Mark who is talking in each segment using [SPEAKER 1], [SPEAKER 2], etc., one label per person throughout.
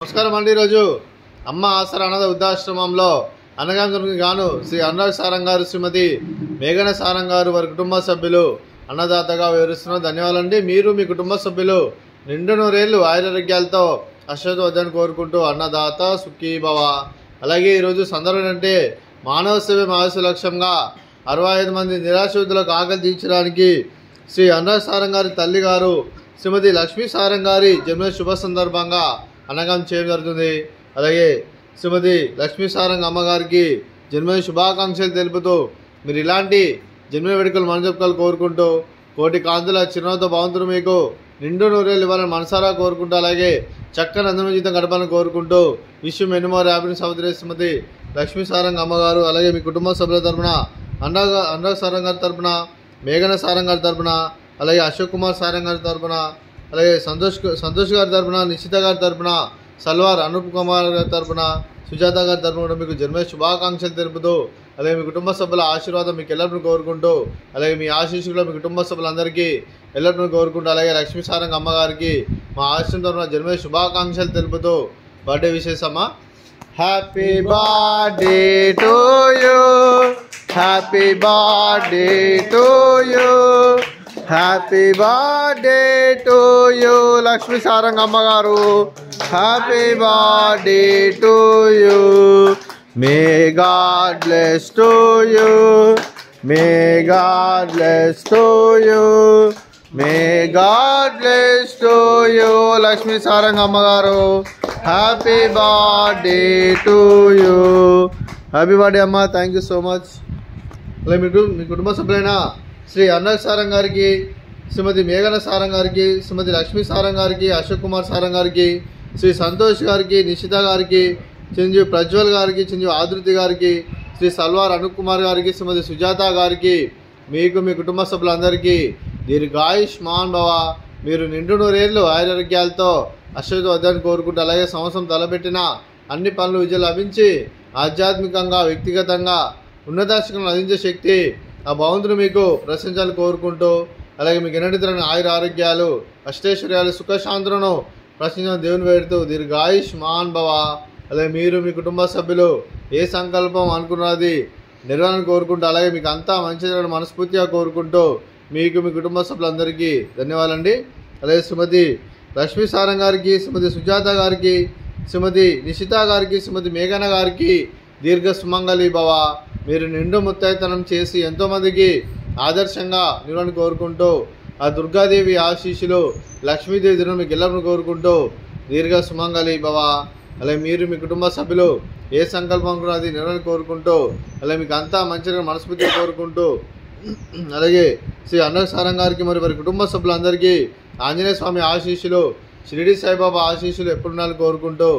[SPEAKER 1] నమస్కారం అండి। ఈరోజు అమ్మ ఆసరా అనాథ వృద్ధాశ్రమంలో అన్నదానానికి గాను శ్రీ అనురాగ్ సారంగ్ గారు శ్రీమతి మేఘన సారంగ్ గారు వారి కుటుంబ సభ్యులు అన్నదాతగా వివరిస్తున్నారు। ధన్యవాదాలండి। మీరు మీ కుటుంబ సభ్యులు నిండు నూరేళ్లు ఆయురారోగ్యాలతో అశ్వత్థవద్దని కోరుకుంటూ అన్నదాత సుఖీ భవ। అలాగే ఈరోజు సందర్భం అంటే మానవ సేవ మహోత్సవ లక్ష్యంగా 65 మంది నిరాశ్రితులకు ఆకలి తీర్చడానికి శ్రీ అనురాగ్ సారంగ్ గారి తల్లి గారు శ్రీమతి లక్ష్మీ సారంగ్ గారి జన్మదిన శుభ సందర్భంగా అన్నదానం చేయడం జరుగుతుంది। అలాగే శ్రీమతి లక్ష్మీ సారంగ్ అమ్మగారికి జన్మదిన శుభాకాంక్షలు తెలుపుతూ మీరు ఇలాంటి జన్మదిన వేడుకలు మనజొప్పుకోవాలని కోరుకుంటూ కోటి కాంతుల చిరునవ్వుతో భగవంతుడు మీకు నిండు నూరేళ్ళు ఇవ్వాలని మనసారా కోరుకుంటూ అలాగే చక్కని అందమైన జీవితం గడపాలని కోరుకుంటూ wish many more happiness of the day Shrimati Lakshmi Sarang అమ్మగారు అలాగే మీ కుటుంబ సభ్యుల తరపున అనురాగ్ సారంగ్ గారి తరపున మేఘన సారంగ్ గారి తరపున అలాగే అశోక్ కుమార్ సారంగ్ గారి తరపున అలాగే సంతోష్ గారి తరపున నిశ్చిత గారి తరపున సల్వార్ అనూప్ కుమార్ గారి తరపున సుజాత గారి తరపున కూడా మీకు జన్మదిన శుభాకాంక్షలు తెలుపుతూ అలాగే మీ కుటుంబ సభ్యుల ఆశీర్వాదం మీకు ఎల్లప్పుడూ కోరుకుంటూ అలాగే మీ ఆశీస్సులు మీ కుటుంబ సభ్యులందరికీ ఎల్లప్పుడూ కోరుకుంటూ అలాగే లక్ష్మీ సారంగ్ అమ్మగారికి మా ఆశీస్సుల తరపున జన్మదిన శుభాకాంక్షలు తెలుపుతూ బర్త్డే విశేషమా happy birthday to you happy birthday to you happy birthday to you Lakshmi Sarang అమ్మగారు happy birthday to you may God bless to you may God bless to you may God bless to you Lakshmi Sarang అమ్మగారు happy birthday to you happy birthday అమ్మ thank you so much. అలాగే మీ కుటుంబ సభ్యులైన శ్రీ అనురాగ్ సారంగ్ గారికి శ్రీమతి మేఘన సారంగ్ గారికి శ్రీమతి లక్ష్మీ సారంగ్ గారికి అశోక్ కుమార్ సారంగ్ గారికి శ్రీ సంతోష్ గారికి నిషిత గారికి చిరంజీవి ప్రజ్వల్ గారికి చిరంజీవి ఆదృతి గారికి శ్రీ సల్వార్ అనూప్ కుమార్ గారికి శ్రీమతి సుజాత గారికి మీకు మీ కుటుంబ సభ్యులందరికీ దీర్ఘాయుష్మాన్ భవ మీరు నిండు నూరేళ్లు ఆయురారోగ్యాలతో అశ్వత్థవద్దని కోరుకుంటూ అలాగే సంవత్సరం తలపెట్టిన అన్ని పనులు విజయం లభించి ఆధ్యాత్మికంగా వ్యక్తిగతంగా ఉన్నతాశిఖరం అందించే శక్తి ఆ భగవంతుడు మీకు ప్రశంసాలు కోరుకుంటూ అలాగే మీకు ఎన్నటితరని ఆయుర ఆరోగ్యాలు అష్టైశ్వర్యాలు సుఖశాంతులను ప్రశ్నించిన దేవుని వేడుతూ దీర్ఘాయుష్మాన్ భవ। అలాగే మీరు మీ కుటుంబ సభ్యులు ఏ సంకల్పం అనుకున్నది నెరవేరాలని కోరుకుంటూ అలాగే మీకు అంతా మంచి జరగడం మనస్ఫూర్తిగా కోరుకుంటూ మీకు మీ కుటుంబ సభ్యులందరికీ ధన్యవాదాలండి। అలాగే శ్రీమతి లక్ష్మీ సారంగ్ గారికి శ్రీమతి సుజాత గారికి శ్రీమతి నిషిత గారికి శ్రీమతి మేఘన గారికి దీర్ఘ సుమంగళి భవ మీరు నిండు ముత్తైతనం చేసి ఎంతోమందికి ఆదర్శంగా నిలవని కోరుకుంటూ ఆ దుర్గాదేవి ఆశీస్సులు లక్ష్మీదేవి దినం మీకు ఎల్లప్పుడూ కోరుకుంటూ దీర్ఘ సుమంగళి భవ। అలాగే మీరు మీ కుటుంబ సభ్యులు ఏ సంకల్పం కూడా అది నిలవని కోరుకుంటూ అలాగే మీకు అంతా మంచిగా మనస్ఫూర్తిగా కోరుకుంటూ అలాగే శ్రీ అనురాగ్ సారంగ్ గారికి మరి వారి కుటుంబ సభ్యులందరికీ ఆంజనేయ స్వామి ఆశీస్సులు షిరిడి సాయిబాబా ఆశీస్సులు ఎప్పుడున్నారని కోరుకుంటూ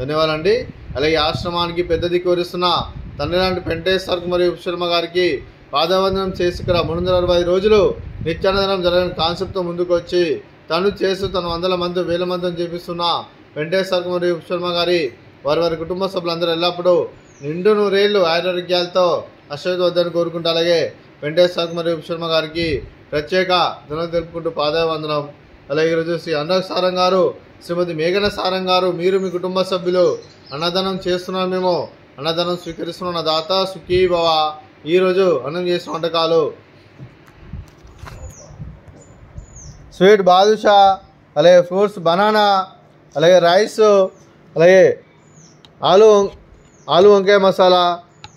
[SPEAKER 1] ధన్యవాదాలండి। అలాగే ఆశ్రమానికి పెద్ద దిక్కు వరిస్తున్న తండ్రి లాంటి వెంకటేశ్వర్ మరియు శర్మ గారికి పాదవందనం చేసి ఇక్కడ 360 రోజులు నిత్యాన్నదానం జరగని కాన్సెప్ట్తో ముందుకు వచ్చి తను చేస్తూ తన వందల మంది వేల మందిని చేపిస్తున్న వెంకటేశ్వర్ మరియు శర్మ గారి వారి కుటుంబ సభ్యులందరూ ఎల్లప్పుడూ నిండు నూరేళ్లు ఆయురారోగ్యాలతో అశ్వత్థవద్దని కోరుకుంటూ అలాగే వెంకటేశ్వర్ మరియు శర్మ గారికి ప్రత్యేక ధన్యవాదాలు తెలుపుకుంటూ పాదవందనం। అలాగే ఈరోజు శ్రీ అనురాగ్ సారంగ్ గారు శ్రీమతి మేఘన సారంగ్ గారు మీరు మీ కుటుంబ సభ్యులు అన్నదానం చేస్తున్నారు మేము అన్నదానం స్వీకరిస్తున్న దాత సుఖీ భవ। ఈరోజు అన్నం చేసిన వంటకాలు స్వీట్ బాదుషా అలాగే ఫ్రూట్స్ బనానా అలాగే రైస్ అలాగే ఆలు వంకాయ మసాలా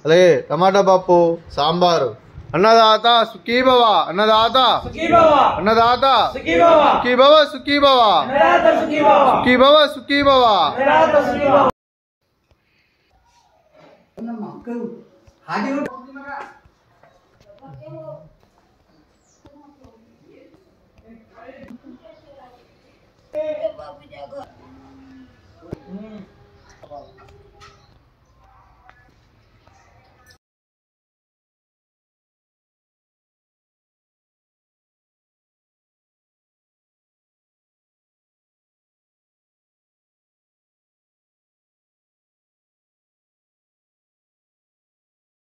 [SPEAKER 1] అలాగే టమాటా పప్పు సాంబారు అన్నదాత సుఖీ భవ అన్నదాత అన్నదాత సుఖీ భవ సుఖీ భవ సుఖీ భవ సుఖీ భవ।